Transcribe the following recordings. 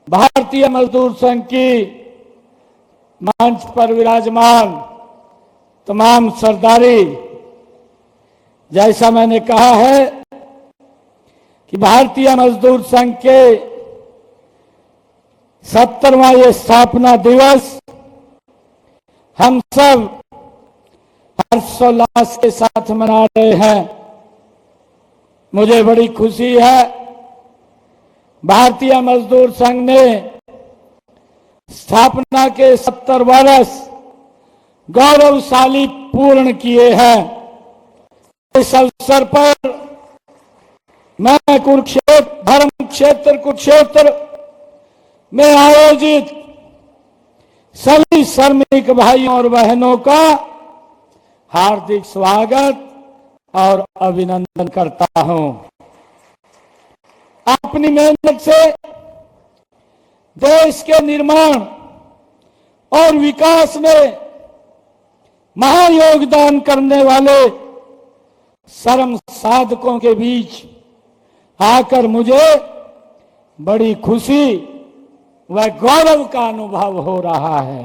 भारतीय मजदूर संघ की मंच पर विराजमान तमाम सरदारी, जैसा मैंने कहा है कि भारतीय मजदूर संघ के 70वां ये स्थापना दिवस हम सब हर्षोल्लास के साथ मना रहे हैं। मुझे बड़ी खुशी है, भारतीय मजदूर संघ ने स्थापना के 70 वर्ष गौरवशाली पूर्ण किए हैं। इस अवसर पर मैं कुरुक्षेत्र, धर्म क्षेत्र कुरुक्षेत्र में आयोजित सभी श्रमिक भाइयों और बहनों का हार्दिक स्वागत और अभिनंदन करता हूं। अपनी मेहनत से देश के निर्माण और विकास में महायोगदान करने वाले श्रम साधकों के बीच आकर मुझे बड़ी खुशी व गौरव का अनुभव हो रहा है।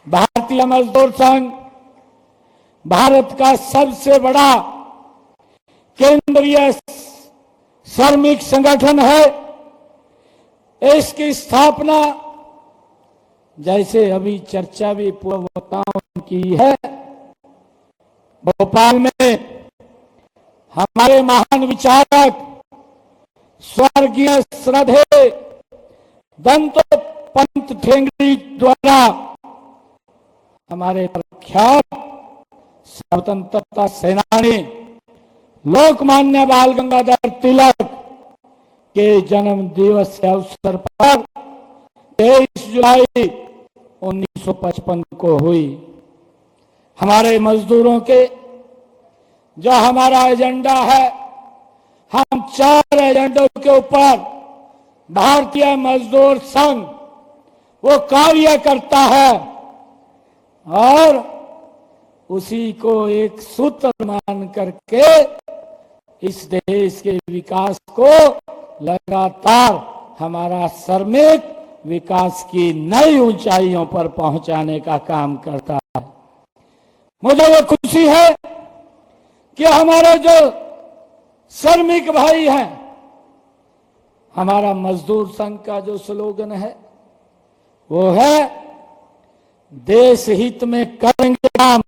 भारतीय मजदूर संघ भारत का सबसे बड़ा केंद्रीय श्रमिक संगठन है। इसकी स्थापना, जैसे अभी चर्चा भी पूर्ववक्ताओं की है, भोपाल में हमारे महान विचारक स्वर्गीय श्रद्धेय दत्तोपंत ठेंगड़ी द्वारा हमारे प्रख्यात स्वतंत्रता सेनानी लोकमान्य बाल गंगाधर तिलक के जन्म दिवस के अवसर पर 23 जुलाई 1955 को हुई। हमारे मजदूरों के जो हमारा एजेंडा है, हम 4 एजेंडों के ऊपर भारतीय मजदूर संघ वो कार्य करता है और उसी को एक सूत्र मान करके इस देश के विकास को लगातार हमारा श्रमिक विकास की नई ऊंचाइयों पर पहुंचाने का काम करता है। मुझे वो खुशी है कि हमारे जो श्रमिक भाई हैं, हमारा मजदूर संघ का जो स्लोगन है वो है देश हित में करेंगे काम,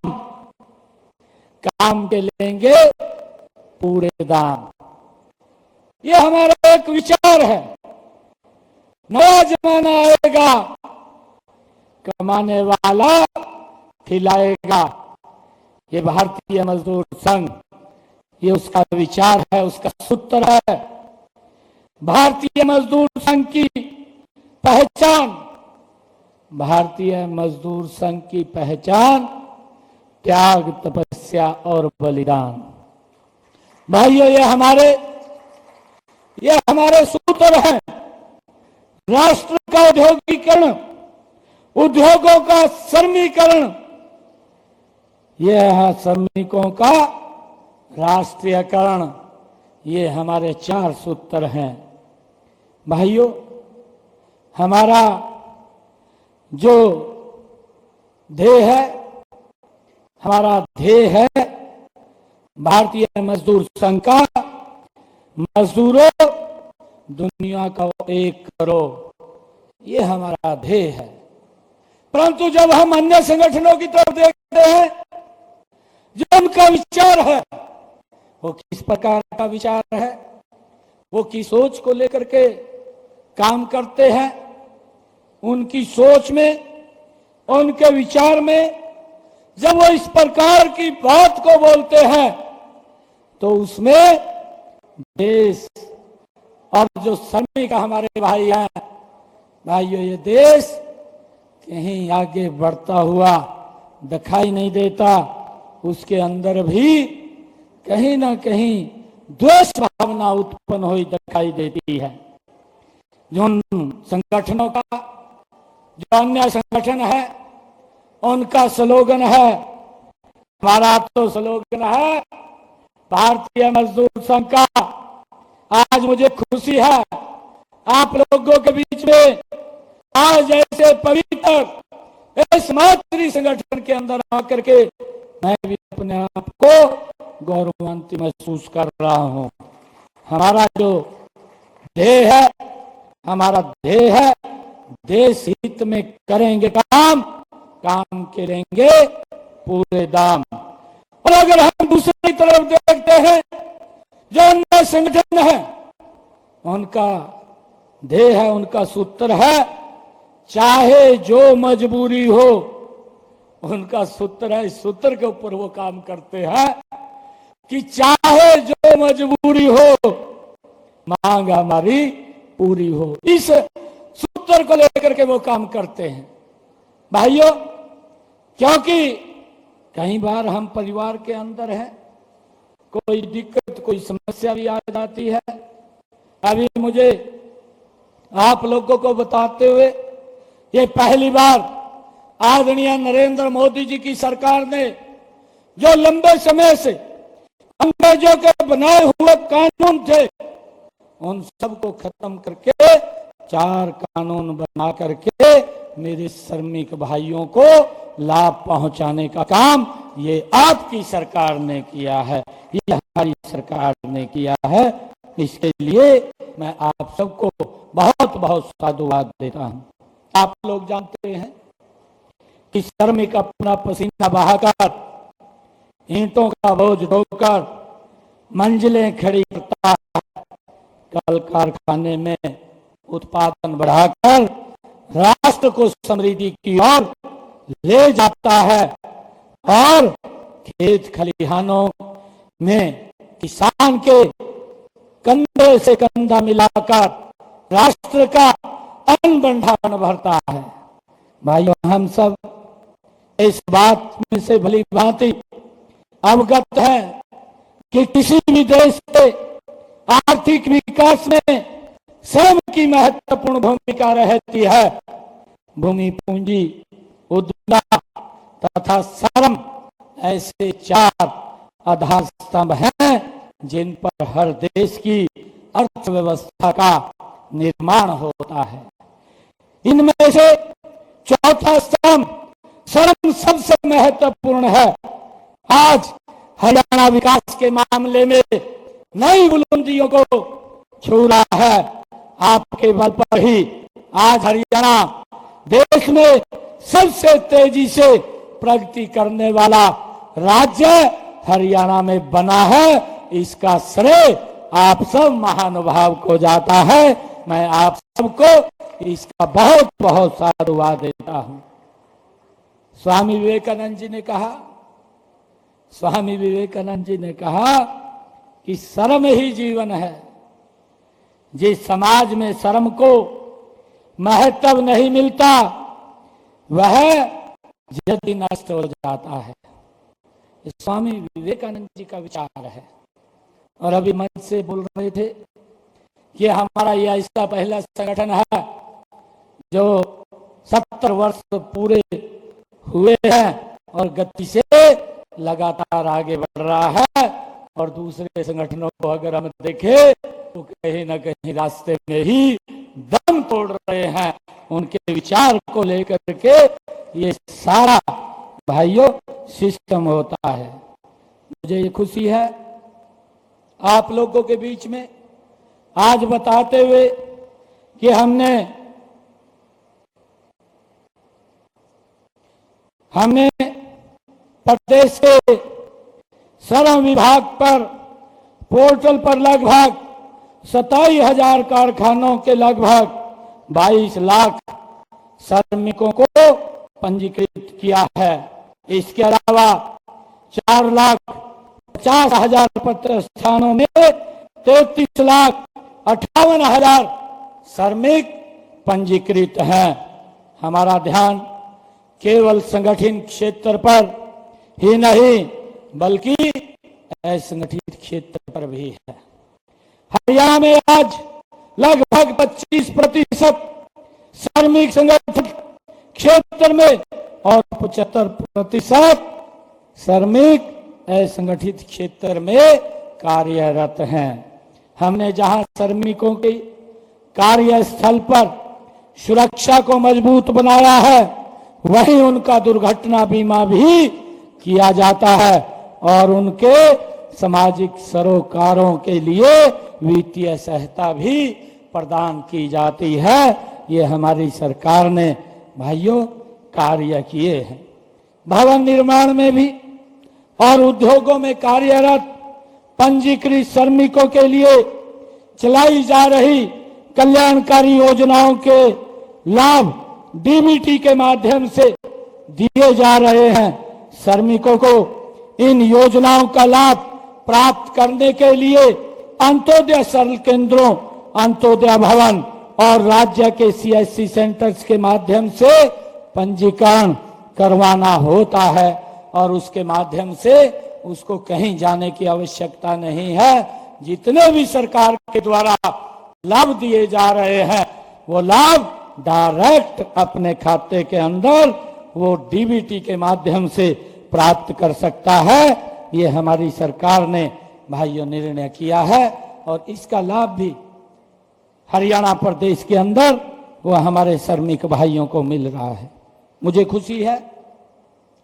काम के लेंगे पूरे दाम। ये हमारा एक विचार है। नया जमाना आएगा, कमाने वाला खिलाएगा। ये भारतीय मजदूर संघ, ये उसका विचार है, उसका सूत्र है। भारतीय मजदूर संघ की पहचान, भारतीय मजदूर संघ की पहचान त्याग, तपस्या और बलिदान। भाइयों, ये हमारे सूत्र हैं। राष्ट्र का औद्योगिकरण, उद्योगों का श्रमीकरण, यह श्रमिकों का राष्ट्रीयकरण, ये हमारे 4 सूत्र हैं। भाइयों, हमारा जो ध्येय है, हमारा ध्येय है भारतीय मजदूर संघ का, मजदूरों दुनिया का एक करो, ये हमारा ध्येय है। परंतु जब हम अन्य संगठनों की तरफ देखते हैं, जो उनका विचार है वो किस प्रकार का विचार है, वो किस सोच को लेकर के काम करते हैं, उनकी सोच में, उनके विचार में जब वो इस प्रकार की बात को बोलते हैं तो उसमें देश और जो श्रमिक हमारे भाई हैं, भाइयों, ये देश कहीं आगे बढ़ता हुआ दिखाई नहीं देता। उसके अंदर भी कहीं ना कहीं द्वेष भावना उत्पन्न हुई दिखाई देती है। जो संगठनों का, जो अन्य संगठन है, उनका स्लोगन है, हमारा तो स्लोगन है भारतीय मजदूर संघ का। आज मुझे खुशी है आप लोगों के बीच में आज ऐसे पवित्र इस मातृ संगठन के अंदर आकर के मैं भी अपने आप को गौरवान्वित महसूस कर रहा हूं। हमारा जो ध्येय है, हमारा ध्येय है देश हित में करेंगे काम, काम करेंगे पूरे दाम। और अगर हम दूसरी तरफ देखते हैं, जो अन्य संगठन है उनका ध्येय है, उनका सूत्र है चाहे जो मजबूरी हो। उनका सूत्र है, इस सूत्र के ऊपर वो काम करते हैं कि चाहे जो मजबूरी हो मांग हमारी पूरी हो। इस सूत्र को लेकर के वो काम करते हैं भाइयों, क्योंकि कई बार हम परिवार के अंदर हैं, कोई दिक्कत कोई समस्या भी आ जाती है। अभी मुझे आप लोगों को बताते हुए ये पहली बार आदरणीय नरेंद्र मोदी जी की सरकार ने जो लंबे समय से अंग्रेजों के बनाए हुए कानून थे उन सबको खत्म करके 4 कानून बना करके मेरे श्रमिक भाइयों को लाभ पहुंचाने का काम ये आपकी सरकार ने किया है, ये हमारी सरकार ने किया है। इसके लिए मैं आप सबको बहुत बहुत साधुवाद देता हूं। आप लोग जानते हैं कि श्रमिक अपना पसीना बहाकर ईंटों का बोझ ढोकर मंजिलें खड़ी करता है, कल कारखाने में उत्पादन बढ़ाकर राष्ट्र को समृद्धि की ओर ले जाता है और खेत खलिहानों में किसान के कंधे से कंधा मिलाकर राष्ट्र का अन्न भंडार भरता है। भाइयों, हम सब इस बात में से भली भांति अवगत है कि किसी भी देश के आर्थिक विकास में श्रम की महत्वपूर्ण भूमिका रहती है। भूमि, पूंजी, उद्यम तथा श्रम ऐसे 4 आधार स्तंभ हैं जिन पर हर देश की अर्थव्यवस्था का निर्माण होता है। इनमें से चौथा स्तंभ श्रम सबसे महत्वपूर्ण है। आज हरियाणा विकास के मामले में नई बुलंदियों को छू रहा है। आपके बल पर ही आज हरियाणा देश में सबसे तेजी से प्रगति करने वाला राज्य हरियाणा में बना है। इसका श्रेय आप सब महानुभाव को जाता है। मैं आप सबको इसका बहुत बहुत साधुवाद देता हूं। स्वामी विवेकानंद जी ने कहा कि शर्म ही जीवन है। जिस समाज में शर्म को महत्व नहीं मिलता वह जल्दी नष्ट हो जाता है। स्वामी विवेकानंद जी का विचार है। और अभी मंच से बोल रहे थे कि हमारा यह ऐसा पहला संगठन है जो 70 वर्ष पूरे हुए हैं और गति से लगातार आगे बढ़ रहा है। और दूसरे संगठनों को अगर हम देखें तो कहीं ना कहीं रास्ते में ही दम तोड़ रहे हैं। उनके विचार को लेकर के ये सारा भाइयों सिस्टम होता है। मुझे ये खुशी है आप लोगों के बीच में आज बताते हुए कि हमने प्रदेश के श्रम विभाग पर पोर्टल पर लगभग 27,000 कारखानों के लगभग 22 लाख श्रमिकों को पंजीकृत किया है। इसके अलावा 4,50,000 प्रतिष्ठानों में 33,58,000 श्रमिक पंजीकृत हैं। हमारा ध्यान केवल संगठित क्षेत्र पर ही नहीं बल्कि असंगठित क्षेत्र पर भी है। हरियाणा में आज लगभग 25% श्रमिक संगठित क्षेत्र में और 75% श्रमिक असंगठित क्षेत्र में कार्यरत हैं। हमने जहां श्रमिकों की कार्यस्थल पर सुरक्षा को मजबूत बनाया है, वहीं उनका दुर्घटना बीमा भी किया जाता है और उनके सामाजिक सरोकारों के लिए वित्तीय सहायता भी प्रदान की जाती है। ये हमारी सरकार ने भाइयों कार्य किए हैं। भवन निर्माण में भी और उद्योगों में कार्यरत पंजीकृत श्रमिकों के लिए चलाई जा रही कल्याणकारी योजनाओं के लाभ डीबीटी के माध्यम से दिए जा रहे हैं। श्रमिकों को इन योजनाओं का लाभ प्राप्त करने के लिए अंत्योदय सरल केंद्रों, अंत्योदय भवन और राज्य के सीएससी सेंटर्स के माध्यम से पंजीकरण करवाना होता है और उसके माध्यम से उसको कहीं जाने की आवश्यकता नहीं है। जितने भी सरकार के द्वारा लाभ दिए जा रहे हैं वो लाभ डायरेक्ट अपने खाते के अंदर वो डीबीटी के माध्यम से प्राप्त कर सकता है। ये हमारी सरकार ने भाइयों निर्णय किया है और इसका लाभ भी हरियाणा प्रदेश के अंदर वो हमारे श्रमिक भाइयों को मिल रहा है। मुझे खुशी है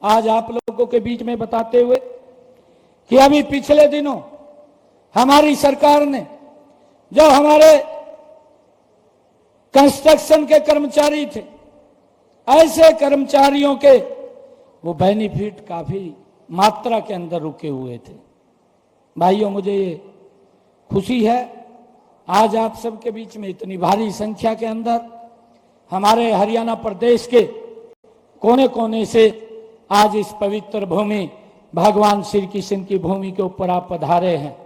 आज आप लोगों के बीच में बताते हुए कि अभी पिछले दिनों हमारी सरकार ने जो हमारे कंस्ट्रक्शन के कर्मचारी थे, ऐसे कर्मचारियों के वो बेनिफिट काफी मात्रा के अंदर रुके हुए थे। भाइयों मुझे ये खुशी है आज आप सबके बीच में इतनी भारी संख्या के अंदर हमारे हरियाणा प्रदेश के कोने कोने से आज इस पवित्र भूमि भगवान श्री कृष्ण की भूमि के ऊपर आप पधारे हैं।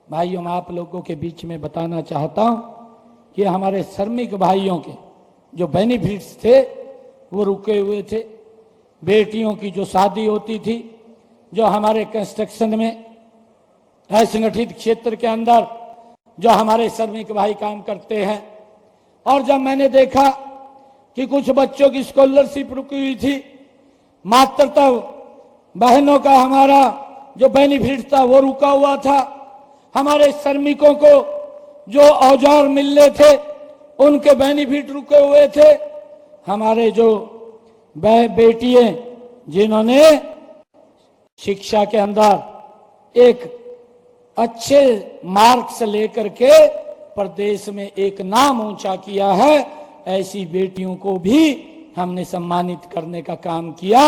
भाइयों मैं आप लोगों के बीच में बताना चाहता हूं कि हमारे श्रमिक भाइयों के जो बेनिफिट्स थे वो रुके हुए थे। बेटियों की जो शादी होती थी, जो हमारे कंस्ट्रक्शन में असंगठित क्षेत्र के अंदर जो हमारे श्रमिक भाई काम करते हैं, और जब मैंने देखा कि कुछ बच्चों की स्कॉलरशिप रुकी हुई थी, मातृत्व बहनों का हमारा जो बेनिफिट था वो रुका हुआ था, हमारे श्रमिकों को जो औजार मिल रहे थे उनके बेनिफिट रुके हुए थे, हमारे जो बेटियां जिन्होंने शिक्षा के अंदर एक अच्छे मार्क्स लेकर के प्रदेश में एक नाम ऊंचा किया है, ऐसी बेटियों को भी हमने सम्मानित करने का काम किया।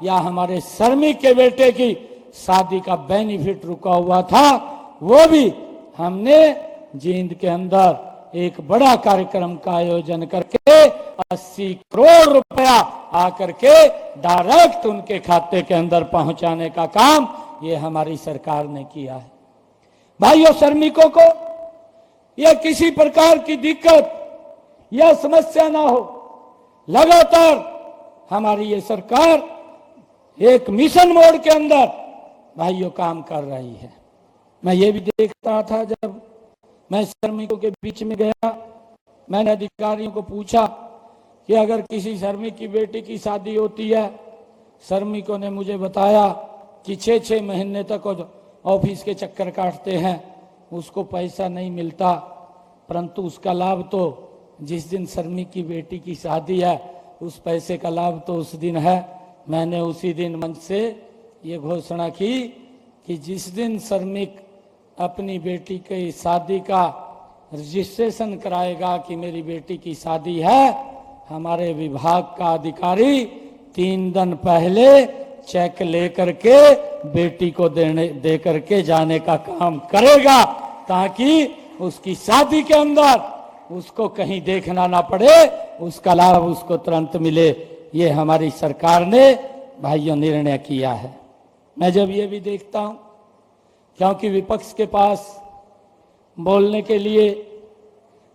या हमारे श्रमिक के बेटे की शादी का बेनिफिट रुका हुआ था, वो भी हमने जींद के अंदर एक बड़ा कार्यक्रम का आयोजन करके 80 करोड़ रुपया आकर के डायरेक्ट उनके खाते के अंदर पहुंचाने का काम ये हमारी सरकार ने किया है। भाइयों श्रमिकों को यह किसी प्रकार की दिक्कत या समस्या ना हो, लगातार हमारी ये सरकार एक मिशन मोड के अंदर भाइयों काम कर रही है। मैं ये भी देख रहा था जब मैं श्रमिकों के बीच में गया, मैंने अधिकारियों को पूछा कि अगर किसी श्रमिक की बेटी की शादी होती है, श्रमिकों ने मुझे बताया कि 6-6 महीने तक ऑफिस के चक्कर काटते हैं, उसको पैसा नहीं मिलता, परंतु उसका लाभ तो जिस दिन श्रमिक की बेटी की शादी है उस पैसे का लाभ तो उस दिन है। मैंने उसी दिन मंच से ये घोषणा की कि जिस दिन श्रमिक अपनी बेटी की शादी का रजिस्ट्रेशन कराएगा कि मेरी बेटी की शादी है, हमारे विभाग का अधिकारी 3 दिन पहले चेक लेकर के बेटी को दे करके जाने का काम करेगा, ताकि उसकी शादी के अंदर उसको कहीं देखना ना पड़े, उसका लाभ उसको तुरंत मिले। ये हमारी सरकार ने भाइयों निर्णय किया है। मैं जब ये भी देखता हूं, क्योंकि विपक्ष के पास बोलने के लिए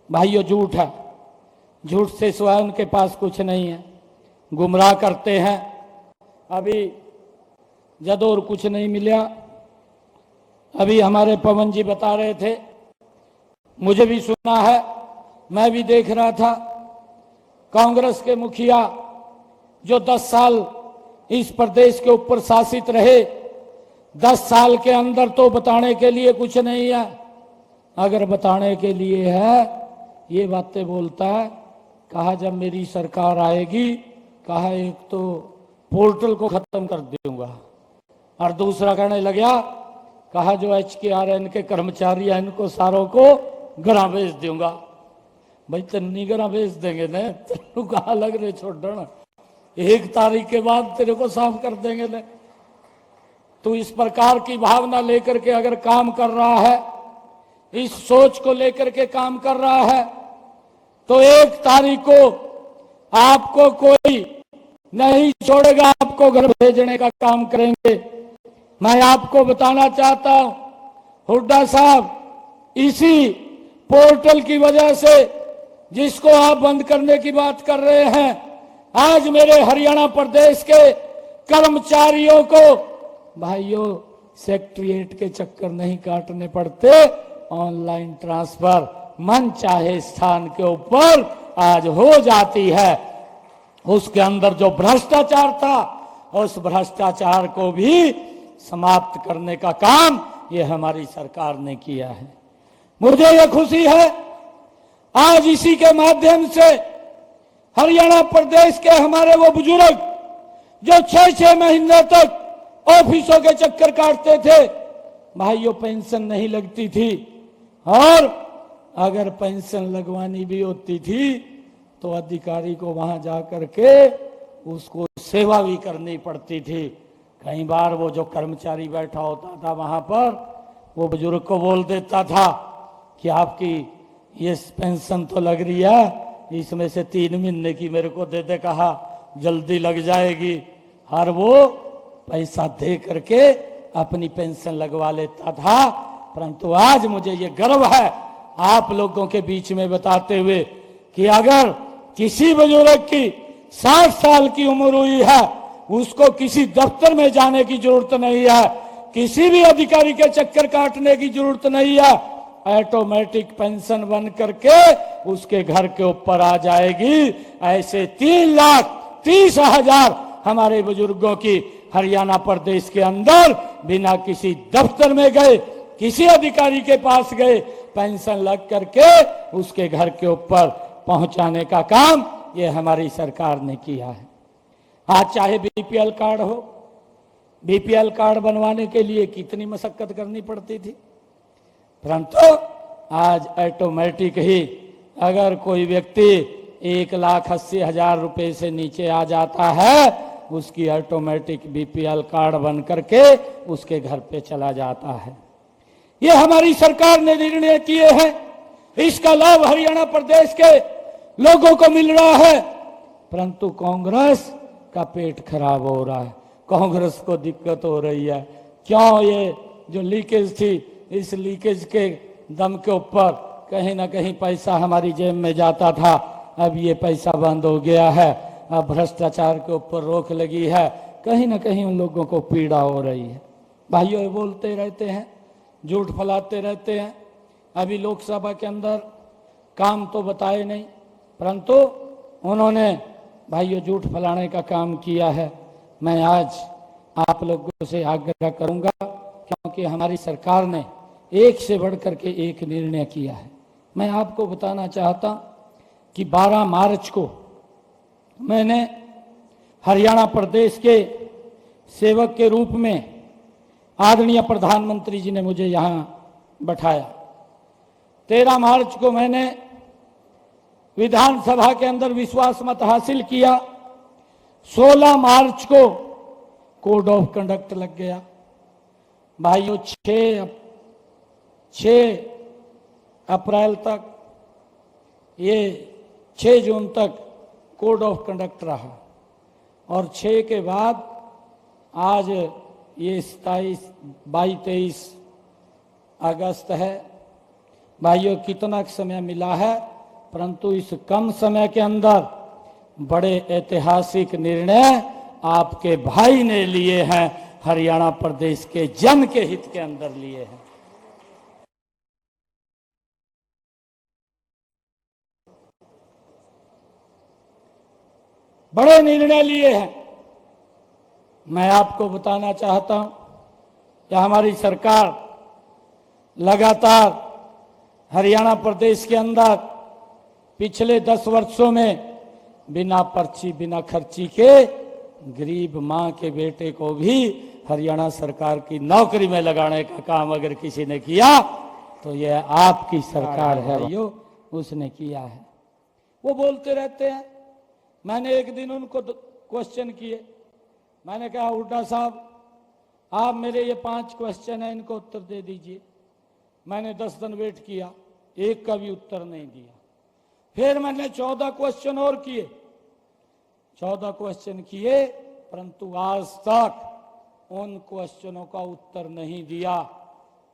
भाइयों झूठ है, झूठ से सिवाय उनके पास कुछ नहीं है, गुमराह करते हैं। अभी जदोर कुछ नहीं मिला, अभी हमारे पवन जी बता रहे थे, मुझे भी सुना है, मैं भी देख रहा था, कांग्रेस के मुखिया जो 10 साल इस प्रदेश के ऊपर शासित रहे, 10 साल के अंदर तो बताने के लिए कुछ नहीं है। अगर बताने के लिए है, ये बातें बोलता है। कहा जब मेरी सरकार आएगी, कहा एक तो पोर्टल को खत्म कर दूंगा, और दूसरा कहने लगा, कहा जो HKRN के कर्मचारी हैं इनको सारों को घरा भेज दूंगा। भाई तन्नी घरा भेज देंगे न, तेनू कहा लग रहे छोड़ना, 1 तारीख के बाद तेरे को साफ कर देंगे न। तू इस प्रकार की भावना लेकर के अगर काम कर रहा है, इस सोच को लेकर के काम कर रहा है, तो 1 तारीख को आपको कोई नहीं छोड़ेगा, आपको घर भेजने का काम करेंगे। मैं आपको बताना चाहता हूं हुड्डा साहब, इसी पोर्टल की वजह से जिसको आप बंद करने की बात कर रहे हैं, आज मेरे हरियाणा प्रदेश के कर्मचारियों को भाइयों सेक्रेटरीट के चक्कर नहीं काटने पड़ते, ऑनलाइन ट्रांसफर मन चाहे स्थान के ऊपर आज हो जाती है। उसके अंदर जो भ्रष्टाचार था, उस भ्रष्टाचार को भी समाप्त करने का काम ये हमारी सरकार ने किया है। मुझे ये खुशी है आज इसी के माध्यम से हरियाणा प्रदेश के हमारे वो बुजुर्ग जो 6-6 महीने तक ऑफिसों के चक्कर काटते थे, भाइयों पेंशन नहीं लगती थी, और अगर पेंशन लगवानी भी होती थी तो अधिकारी को वहां जाकर के उसको सेवा भी करनी पड़ती थी। कई बार वो जो कर्मचारी बैठा होता था वहां पर, वो बुजुर्ग को बोल देता था कि आपकी ये पेंशन तो लग रही है, इसमें से 3 महीने की मेरे को दे दे, कहा जल्दी लग जाएगी, और वो पैसा दे करके अपनी पेंशन लगवा लेता था। परंतु आज मुझे ये गर्व है आप लोगों के बीच में बताते हुए कि अगर किसी बुजुर्ग की 60 साल की उम्र हुई है, उसको किसी दफ्तर में जाने की जरूरत नहीं है, किसी भी अधिकारी के चक्कर काटने की जरूरत नहीं है, ऑटोमेटिक पेंशन बन करके उसके घर के ऊपर आ जाएगी। ऐसे 3,30,000 हमारे बुजुर्गों की हरियाणा प्रदेश के अंदर बिना किसी दफ्तर में गए, किसी अधिकारी के पास गए, पेंशन लग करके उसके घर के ऊपर पहुंचाने का काम ये हमारी सरकार ने किया है। आज चाहे BPL कार्ड हो, BPL कार्ड बनवाने के लिए कितनी मशक्कत करनी पड़ती थी, परंतु आज ऑटोमेटिक ही अगर कोई व्यक्ति 1,80,000 रुपए से नीचे आ जाता है, उसकी ऑटोमेटिक BPL कार्ड बन करके उसके घर पे चला जाता है। ये हमारी सरकार ने निर्णय किए हैं, इसका लाभ हरियाणा प्रदेश के लोगों को मिल रहा है, परंतु कांग्रेस का पेट खराब हो रहा है, कांग्रेस को दिक्कत हो रही है। क्यों? ये जो लीकेज थी, इस लीकेज के दम के ऊपर कहीं ना कहीं पैसा हमारी जेब में जाता था, अब ये पैसा बंद हो गया है, अब भ्रष्टाचार के ऊपर रोक लगी है, कहीं ना कहीं उन लोगों को पीड़ा हो रही है। भाइयों, बोलते रहते हैं, झूठ फैलाते रहते हैं। अभी लोकसभा के अंदर काम तो बताए नहीं, परंतु उन्होंने भाइयों झूठ फैलाने का काम किया है। मैं आज आप लोगों से आग्रह करूंगा, क्योंकि हमारी सरकार ने एक से बढ़कर के एक निर्णय किया है। मैं आपको बताना चाहता कि 12 मार्च को मैंने हरियाणा प्रदेश के सेवक के रूप में आदरणीय प्रधानमंत्री जी ने मुझे यहाँ बैठाया। 13 मार्च को मैंने विधानसभा के अंदर विश्वास मत हासिल किया। 16 मार्च को कोड ऑफ कंडक्ट लग गया। भाइयों, 6 अप्रैल तक, ये 6 जून तक कोड ऑफ कंडक्ट रहा, और 6 के बाद आज ये 22-23 अगस्त है। भाइयों, कितना समय मिला है, परंतु इस कम समय के अंदर बड़े ऐतिहासिक निर्णय आपके भाई ने लिए हैं, हरियाणा प्रदेश के जन के हित के अंदर लिए हैं। बड़े निर्णय लिए हैं। मैं आपको बताना चाहता हूं कि हमारी सरकार लगातार हरियाणा प्रदेश के अंदर पिछले 10 वर्षों में बिना पर्ची बिना खर्ची के गरीब मां के बेटे को भी हरियाणा सरकार की नौकरी में लगाने का काम अगर किसी ने किया तो यह आपकी सरकार है। यो उसने किया है। वो बोलते रहते हैं। मैंने एक दिन उनको क्वेश्चन किए। मैंने कहा हुड्डा साहब, आप मेरे ये 5 क्वेश्चन हैं, इनको उत्तर दे दीजिए। मैंने 10 दिन वेट किया, एक का भी उत्तर नहीं दिया। फिर मैंने 14 क्वेश्चन और किए, 14 क्वेश्चन किए, परंतु आज तक उन क्वेश्चनों का उत्तर नहीं दिया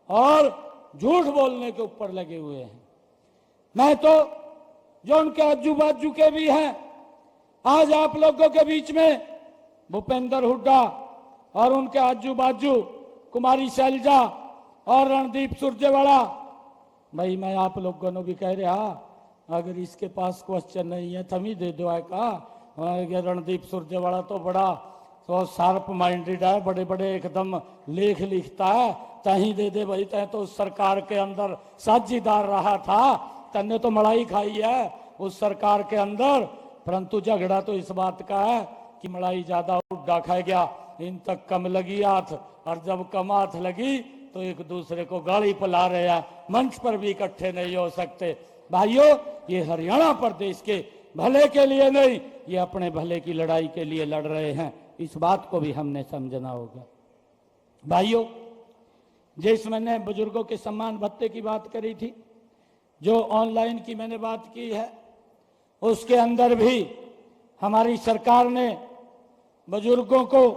और झूठ बोलने के ऊपर लगे हुए हैं। मैं तो जो उनके आजू बाजू के भी हैं, आज आप लोगों के बीच में भूपेंद्र हुड्डा और उनके आजू बाजू कुमारी शैलजा और रणदीप सुरजेवाला, भाई मैं आप लोगों को भी कह रहा, अगर इसके पास क्वेश्चन नहीं है तभी दे दो है का। रणदीप सुरजेवाला तो बड़ा तो शार्प माइंडेड है, बड़े बड़े एकदम लेख लिखता है, तही दे दे भाई, तय तो उस सरकार के अंदर साझीदार रहा था, तन्ने तो मलाई खाई है उस सरकार के अंदर। परंतु झगड़ा तो इस बात का है कि मलाई ज्यादा हुड्डा खा गया, इन तक कम लगी हाथ, और जब कम हाथ लगी तो एक दूसरे को गाली पिला रहे हैं, मंच पर भी इकट्ठे नहीं हो सकते। भाइयों, ये हरियाणा प्रदेश के भले के लिए नहीं, ये अपने भले की लड़ाई के लिए लड़ रहे हैं, इस बात को भी हमने समझना होगा। भाइयों, जिस मैंने बुजुर्गों के सम्मान भत्ते की बात करी थी, जो ऑनलाइन की मैंने बात की है, उसके अंदर भी हमारी सरकार ने बुजुर्गों को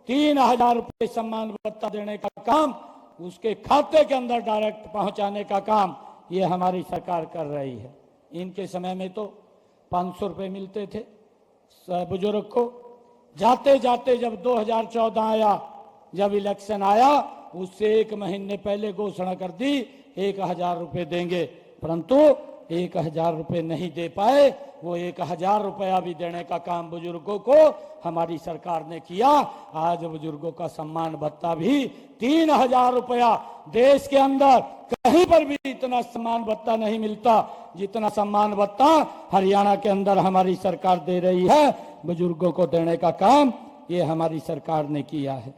3000 रुपये सम्मान भत्ता देने का काम, उसके खाते के अंदर डायरेक्ट पहुंचाने का काम ये हमारी सरकार कर रही है। इनके समय में तो 500 रुपये मिलते थे बुजुर्ग को। जाते जाते जब 2014 आया, जब इलेक्शन आया, उससे 1 महीने पहले घोषणा कर दी 1000 रुपये देंगे, परंतु 1000 रुपये नहीं दे पाए। वो 1000 रुपया भी देने का काम बुजुर्गों को हमारी सरकार ने किया। आज बुजुर्गों का सम्मान भत्ता भी 3000 रुपया, देश के अंदर कहीं पर भी इतना सम्मान भत्ता नहीं मिलता जितना सम्मान भत्ता हरियाणा के अंदर हमारी सरकार दे रही है। बुजुर्गों को देने का काम ये हमारी सरकार ने किया है।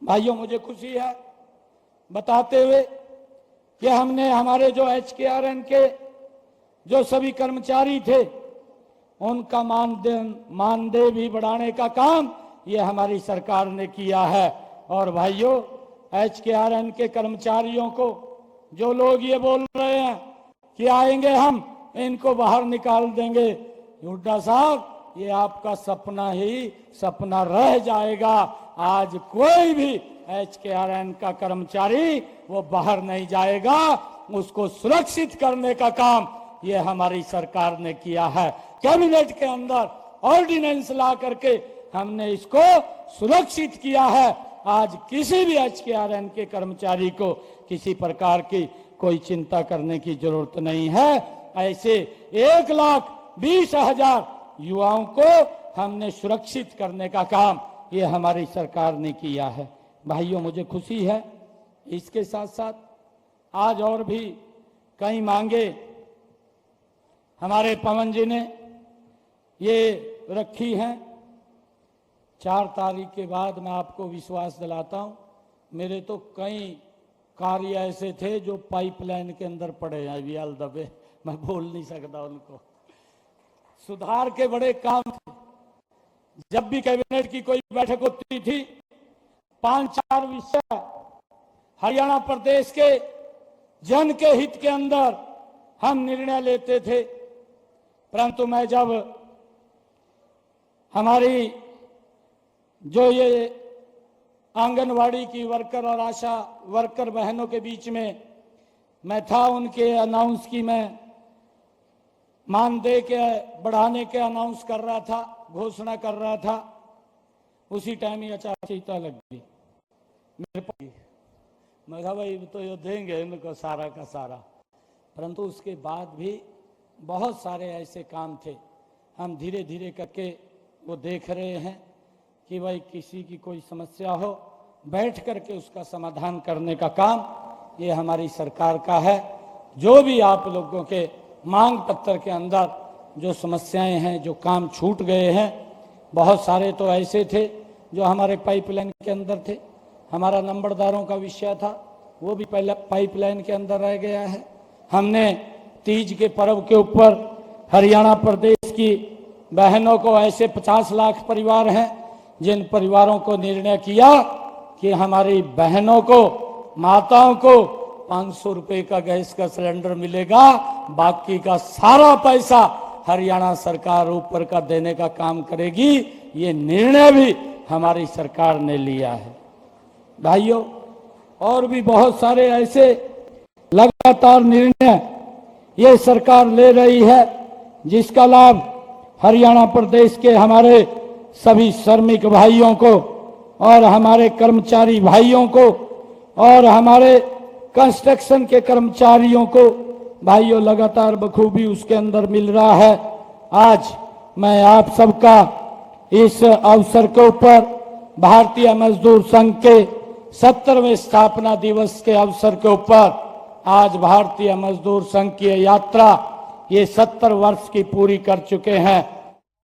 भाइयों, मुझे खुशी है बताते हुए कि हमने हमारे जो HKRN के जो सभी कर्मचारी थे उनका मानदेय भी बढ़ाने का काम ये हमारी सरकार ने किया है। और भाइयों, HKRN के कर्मचारियों को जो लोग ये बोल रहे हैं कि आएंगे हम इनको बाहर निकाल देंगे, हुड्डा साहब, ये आपका सपना ही सपना रह जाएगा। आज कोई भी HKRN का कर्मचारी वो बाहर नहीं जाएगा, उसको सुरक्षित करने का काम ये हमारी सरकार ने किया है। कैबिनेट के अंदर ऑर्डिनेंस ला करके हमने इसको सुरक्षित किया है। आज किसी भी HKRN के कर्मचारी को किसी प्रकार की कोई चिंता करने की जरूरत नहीं है। ऐसे 1,20,000 युवाओं को हमने सुरक्षित करने का काम ये हमारी सरकार ने किया है। भाइयों, मुझे खुशी है। इसके साथ साथ आज और भी कई मांगे हमारे पवन जी ने ये रखी हैं। 4 तारीख के बाद मैं आपको विश्वास दिलाता हूं, मेरे तो कई कार्य ऐसे थे जो पाइपलाइन के अंदर पड़े हैं, अभी दबे, मैं बोल नहीं सकता उनको। सुधार के बड़े काम थे। जब भी कैबिनेट की कोई बैठक होती थी, 5-4 विषय हरियाणा प्रदेश के जन के हित के अंदर हम निर्णय लेते थे। परंतु मैं जब हमारी जो ये आंगनवाड़ी की वर्कर और आशा वर्कर बहनों के बीच में मैं था, उनके अनाउंस की मैं मानदेय के बढ़ाने के अनाउंस कर रहा था, घोषणा कर रहा था, उसी टाइम ही आचार संहिता लग गई मेरे पास। मैं कहा भाई तो ये देंगे इनको सारा का सारा। परंतु उसके बाद भी बहुत सारे ऐसे काम थे, हम धीरे धीरे करके वो देख रहे हैं कि भाई किसी की कोई समस्या हो, बैठ करके उसका समाधान करने का काम ये हमारी सरकार का है। जो भी आप लोगों के मांग पत्र के अंदर जो समस्याएं हैं, जो काम छूट गए हैं, बहुत सारे तो ऐसे थे जो हमारे पाइपलाइन के अंदर थे। हमारा नंबरदारों का विषय था, वो भी पहले पाइपलाइन के अंदर रह गया है। हमने तीज के पर्व के ऊपर हरियाणा प्रदेश की बहनों को, ऐसे 50 लाख परिवार हैं जिन परिवारों को निर्णय किया कि हमारी बहनों को, माताओं को 500 रुपए का गैस का सिलेंडर मिलेगा, बाकी का सारा पैसा हरियाणा सरकार ऊपर का देने का काम करेगी। ये निर्णय भी हमारी सरकार ने लिया है। भाइयों, और भी बहुत सारे ऐसे लगातार निर्णय ये सरकार ले रही है जिसका लाभ हरियाणा प्रदेश के हमारे सभी श्रमिक भाइयों को और हमारे कर्मचारी भाइयों को और हमारे कंस्ट्रक्शन के कर्मचारियों को भाइयों लगातार बखूबी उसके अंदर मिल रहा है। आज मैं आप सबका इस अवसर के ऊपर भारतीय मजदूर संघ के 70वें स्थापना दिवस के अवसर के ऊपर आज भारतीय मजदूर संघ की यात्रा ये 70 वर्ष की पूरी कर चुके हैं।